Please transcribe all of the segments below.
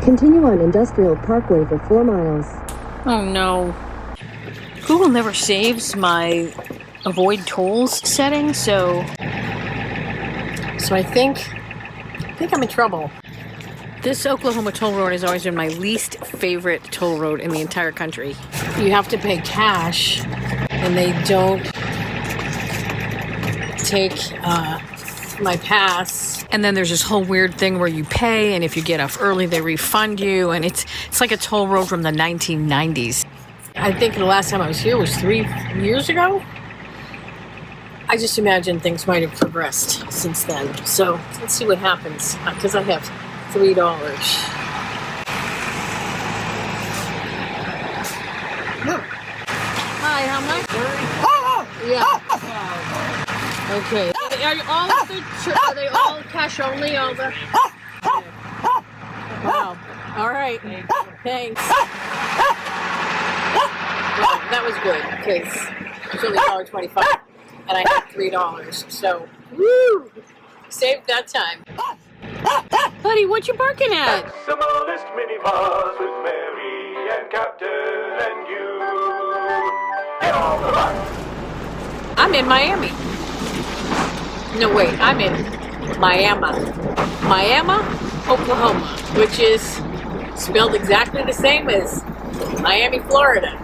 Continue on Industrial Parkway for 4 miles. Oh no. Google never saves my avoid tolls setting, so I think I'm in trouble. This Oklahoma toll road has always been my least favorite toll road in the entire country. You have to pay cash, and they don't take my pass. And then there's this whole weird thing where you pay, and if you get off early, they refund you, and it's like a toll road from the 1990s. I think the last time I was here was 3 years ago. I just imagine things might have progressed since then. So let's see what happens, because I have $3. Hi, how much? Yeah. Okay. Are they all cash only? All the. Wow. All right. Thanks. Well, that was good because it's only $1.25, and I had $3. So, woo! Saved that time. Buddy, what you barking at? Maximalist minibus with Mary and Captain and you. Get on the bus. I'm in Miami. No, wait, I'm in Miami, Oklahoma, which is spelled exactly the same as Miami, Florida.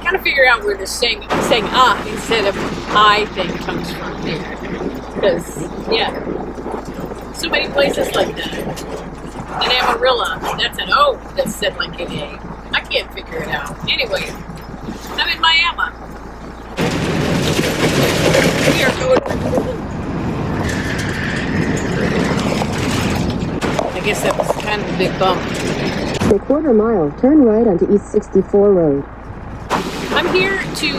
Kind of figure out where the saying instead of I thing comes from here. Because, yeah, so many places like that. And Amarillo, that's an O that's said like an A. I can't figure it out. Anyway, I'm in Miami. We are going. I guess that was kind of a big bump. For a quarter mile, turn right onto East 64 Road. I'm here to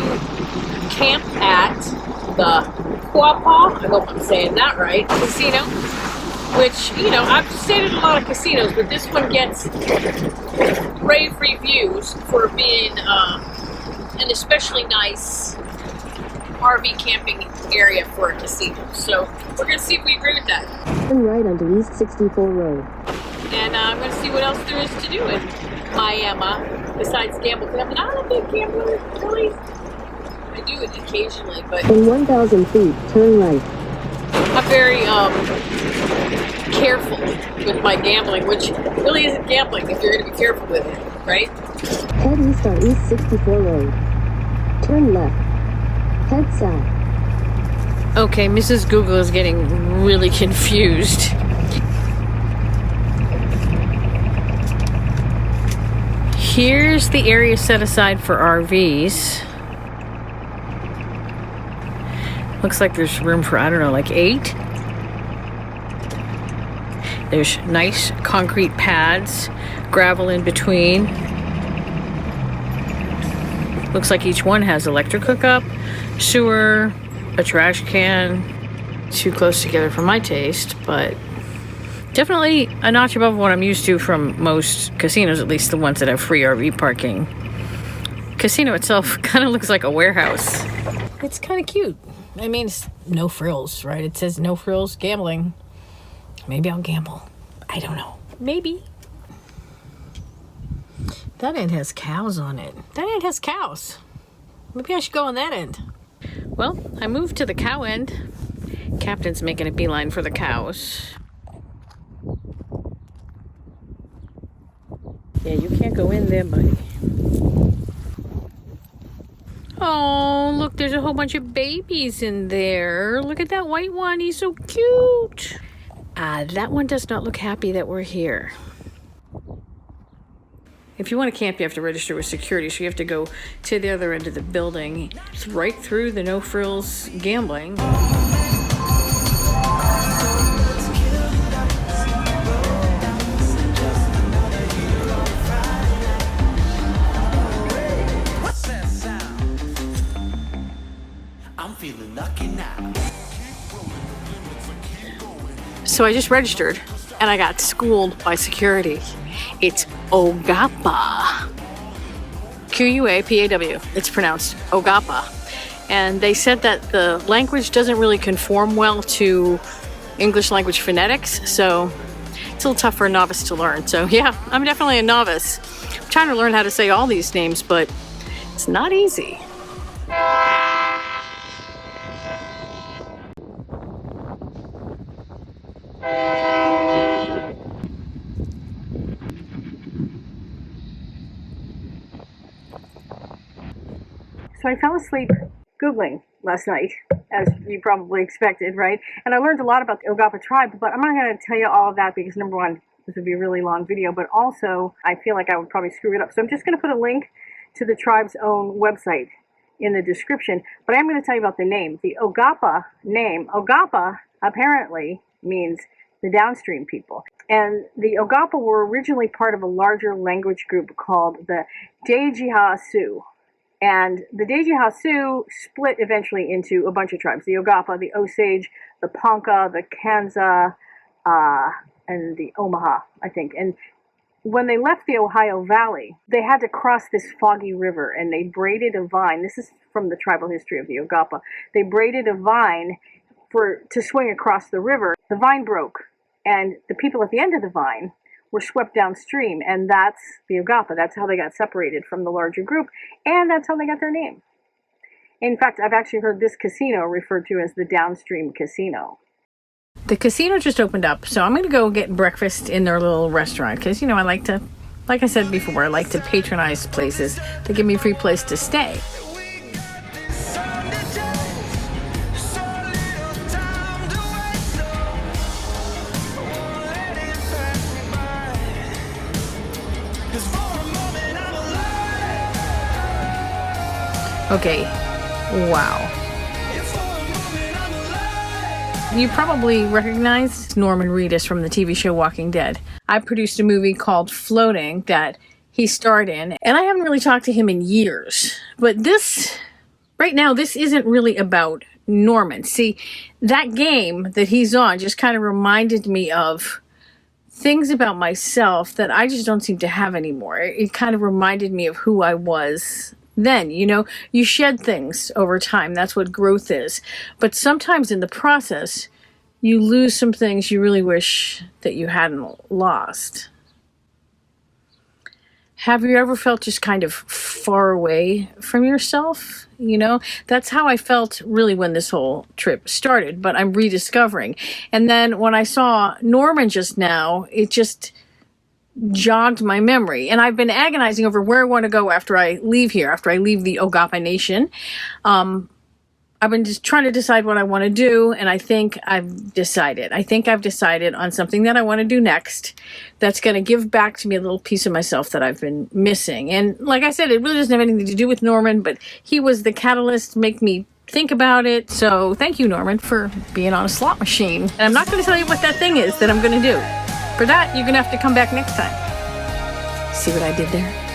camp at the Quapaw, I hope I'm saying that right, casino, which, you know, I've stayed at a lot of casinos, but this one gets rave reviews for being an especially nice RV camping area for a casino. So we're going to see if we agree with that. Turn right onto East 64 Road. And I'm going to see what else there is to do in Miami besides gamble, because I'm not a big gambler, really. I do it occasionally, but In 1,000 feet, turn right. I'm very careful with my gambling, which really isn't gambling if you're going to be careful with it, right? Head east on East 64 Road. Turn left. Head south. Okay, Mrs. Google is getting really confused. Here's the area set aside for RVs. Looks like there's room for, I don't know, like 8. There's nice concrete pads, gravel in between. Looks like each one has electric hookup, sewer, a trash can. Too close together for my taste, but definitely a notch above what I'm used to from most casinos, at least the ones that have free RV parking. Casino itself kind of looks like a warehouse. It's kind of cute. I mean, it's no frills, right? It says no frills gambling. Maybe I'll gamble. I don't know. Maybe. That end has cows on it. That end has cows. Maybe I should go on that end. Well, I moved to the cow end. Captain's making a beeline for the cows. Yeah, you can't go in there, buddy. Oh, look, there's a whole bunch of babies in there. Look at that white one. He's so cute. That one does not look happy that we're here. If you want to camp, you have to register with security, so you have to go to the other end of the building. It's right through the no frills gambling. So I just registered and I got schooled by security. It's Ogapa. Q-U-A-P-A-W. It's pronounced Ogapa. And they said that the language doesn't really conform well to English language phonetics, so It's a little tough for a novice to learn. So yeah, I'm definitely a novice. I'm trying to learn how to say all these names, but it's not easy. So I fell asleep Googling last night, as you probably expected, right? And I learned a lot about the Ogapa tribe, but I'm not going to tell you all of that because, number one, this would be a really long video, but also I feel like I would probably screw it up. So I'm just going to put a link to the tribe's own website in the description, but I'm going to tell you about the name. The Ogapa name, Ogapa apparently means the downstream people. And the Ogapa were originally part of a larger language group called the Dejiha Sioux. And the Dejiha Sioux split eventually into a bunch of tribes. The Ogapa, the Osage, the Ponca, the Kanza, and the Omaha, I think. And when they left the Ohio Valley, they had to cross this foggy river, and they braided a vine. This is from the tribal history of the Ogapa. They braided a vine to swing across the river. The vine broke, and the people at the end of the vine were swept downstream, and that's the Ogapa. That's how they got separated from the larger group, and that's how they got their name. In fact, I've actually heard this casino referred to as the Downstream Casino. The casino just opened up, so I'm going to go get breakfast in their little restaurant, because, you know, I like to, like I said before, I like to patronize places that give me a free place to stay. Okay, wow. You probably recognize Norman Reedus from the TV show Walking Dead. I produced a movie called Floating that he starred in, and I haven't really talked to him in years. But this, right now, this isn't really about Norman. See, that game that he's on just kind of reminded me of things about myself that I just don't seem to have anymore. It kind of reminded me of who I was then. You know, you shed things over time. That's what growth is. But sometimes in the process, you lose some things you really wish that you hadn't lost. Have you ever felt just kind of far away from yourself? You know, that's how I felt really when this whole trip started, but I'm rediscovering. And then when I saw Norman just now, it just jogged my memory. And I've been agonizing over where I want to go after I leave here, after I leave the Quapaw Nation. I've been just trying to decide what I want to do, and I think I've decided. I think I've decided on something that I want to do next that's going to give back to me a little piece of myself that I've been missing. And like I said, it really doesn't have anything to do with Norman, but he was the catalyst to make me think about it. So thank you, Norman, for being on a slot machine. And I'm not going to tell you what that thing is that I'm going to do. For that, you're going to have to come back next time. See what I did there?